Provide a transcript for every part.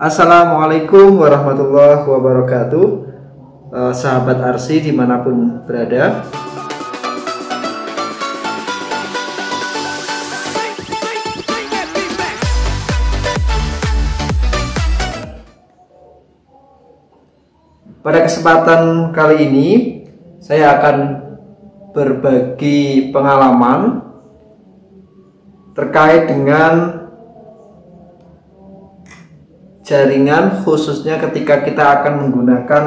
Assalamualaikum warahmatullahi wabarakatuh, sahabat Arsi dimanapun berada. Pada kesempatan kali ini saya akan berbagi pengalaman terkait dengan jaringan, khususnya ketika kita akan menggunakan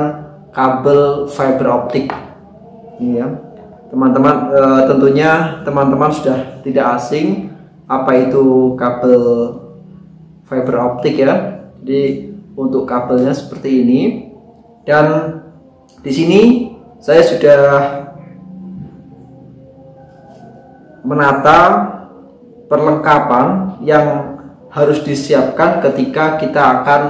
kabel fiber optik. Ini ya, teman-teman, tentunya teman-teman sudah tidak asing apa itu kabel fiber optik ya. Jadi untuk kabelnya seperti ini, dan di sini saya sudah menata perlengkapan yang harus disiapkan ketika kita akan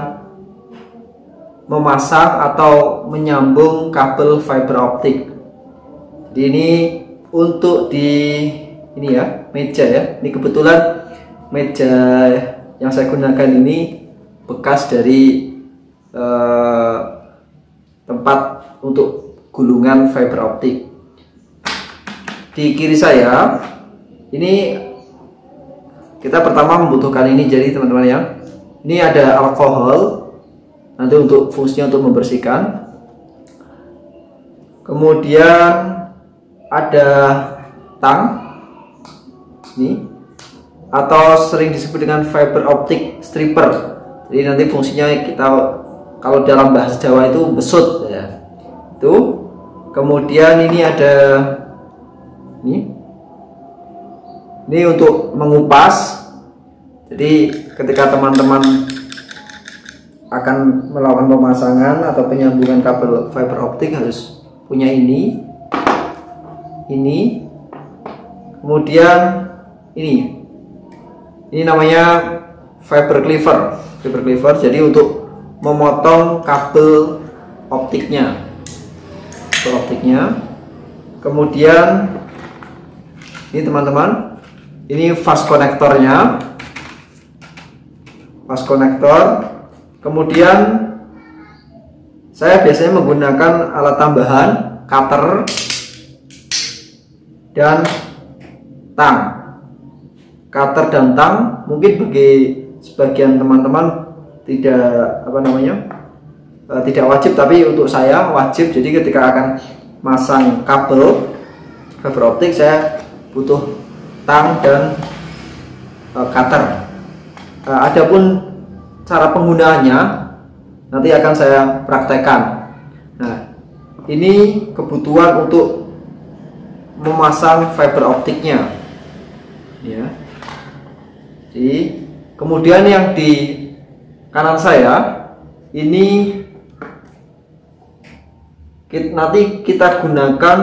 memasang atau menyambung kabel fiber optik. Jadi ini untuk ini ya, meja ya. Ini kebetulan meja yang saya gunakan ini bekas dari tempat untuk gulungan fiber optik. Di kiri saya ini kita pertama membutuhkan ini, jadi teman-teman ya, ini ada alkohol nanti untuk fungsinya untuk membersihkan. Kemudian ada tang ini, atau sering disebut dengan fiber optic stripper. Jadi nanti fungsinya kita, kalau dalam bahasa Jawa itu besut ya. Itu. Kemudian ini ada ini untuk mengupas. Jadi ketika teman-teman akan melakukan pemasangan atau penyambungan kabel fiber optik harus punya ini. Kemudian ini namanya fiber cleaver. Jadi untuk memotong kabel optiknya. Kemudian ini teman-teman, ini fast konektornya, kemudian saya biasanya menggunakan alat tambahan cutter dan tang. Mungkin bagi sebagian teman-teman tidak tidak wajib, tapi untuk saya wajib. Jadi ketika akan masang kabel fiber optik saya butuh tang dan cutter. Adapun cara penggunaannya nanti akan saya praktekkan. Nah, ini kebutuhan untuk memasang fiber optiknya ya. Jadi kemudian yang di kanan saya ini nanti kita gunakan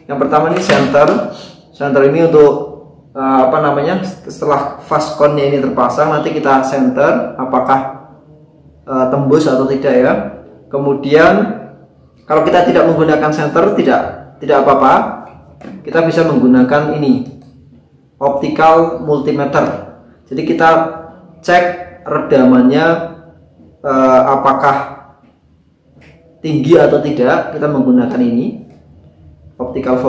yang pertama ini center ini untuk setelah fast connya ini terpasang, nanti kita center apakah tembus atau tidak ya. Kemudian kalau kita tidak menggunakan center tidak apa-apa, kita bisa menggunakan ini optical multimeter. Jadi kita cek redamannya apakah tinggi atau tidak, kita menggunakan ini optical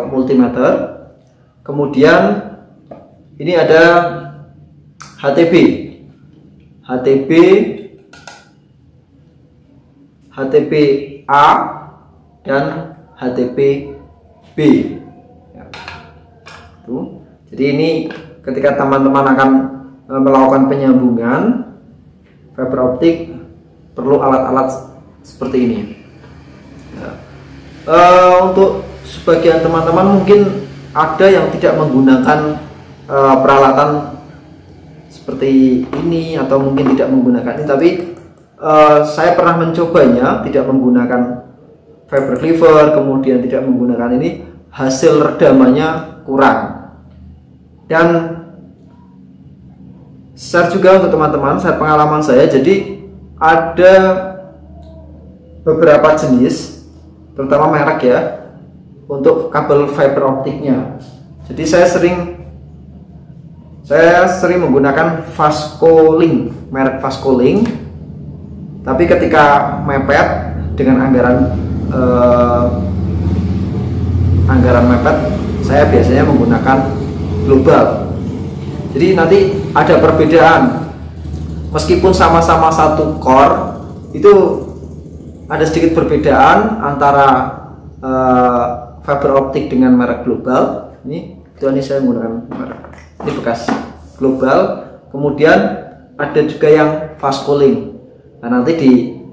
multimeter. Kemudian ini ada HTB A dan HTB B ya. Jadi ini ketika teman-teman akan melakukan penyambungan fiber optik perlu alat-alat seperti ini ya. Untuk sebagian teman-teman mungkin ada yang tidak menggunakan peralatan seperti ini atau mungkin tidak menggunakan ini, tapi saya pernah mencobanya tidak menggunakan fiber cleaver, kemudian tidak menggunakan ini, hasil redamannya kurang. Dan share juga untuk teman-teman, pengalaman saya, jadi ada beberapa jenis, terutama merek ya, untuk kabel fiber optiknya. Jadi saya Saya sering menggunakan Vascolink, merek Vascolink. Tapi ketika mepet dengan anggaran mepet, saya biasanya menggunakan global. Jadi nanti ada perbedaan, meskipun sama-sama satu core, itu ada sedikit perbedaan antara fiber optik dengan merek global. Ini saya menggunakan merek, ini bekas global. Kemudian ada juga yang Vascolink. Nah, nanti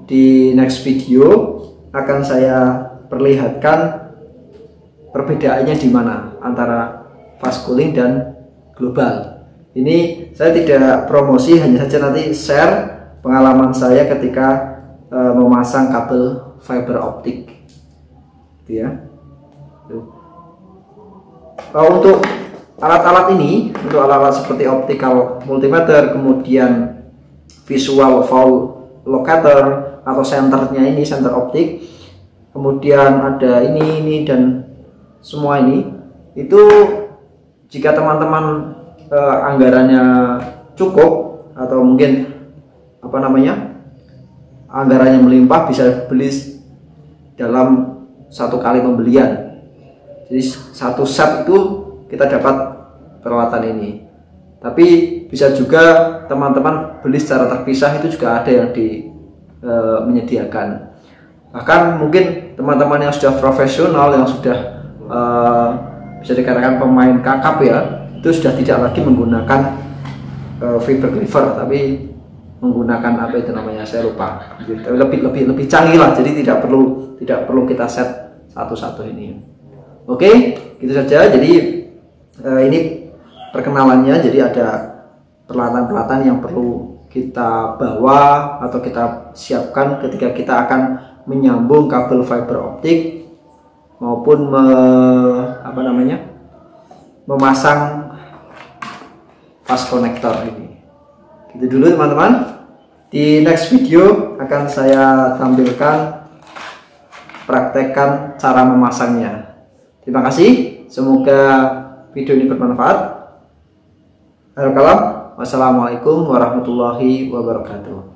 di next video akan saya perlihatkan perbedaannya di mana antara Vascolink dan global. Ini saya tidak promosi, hanya saja nanti share pengalaman saya ketika memasang kabel fiber optik, gitu ya. Untuk alat-alat ini, untuk alat-alat seperti optical multimeter, kemudian visual foul locator atau senternya ini, center optik, kemudian ada ini dan semua ini, itu jika teman-teman anggarannya cukup atau mungkin anggarannya melimpah, bisa beli dalam satu kali pembelian. Jadi satu set itu kita dapat peralatan ini. Tapi bisa juga teman-teman beli secara terpisah, itu juga ada yang menyediakan. Bahkan mungkin teman-teman yang sudah profesional, yang sudah bisa dikatakan pemain kakap ya, itu sudah tidak lagi menggunakan fiber cleaver, tapi menggunakan apa itu namanya, saya lupa. Lebih canggih lah. Jadi tidak perlu kita set satu-satu ini. Oke, gitu saja. Jadi ini perkenalannya. Jadi ada peralatan-peralatan yang perlu kita bawa atau kita siapkan ketika kita akan menyambung kabel fiber optik maupun memasang fast connector ini. Gitu dulu teman-teman. Di next video akan saya tampilkan praktekkan cara memasangnya. Terima kasih, semoga video ini bermanfaat. Wassalamualaikum warahmatullahi wabarakatuh.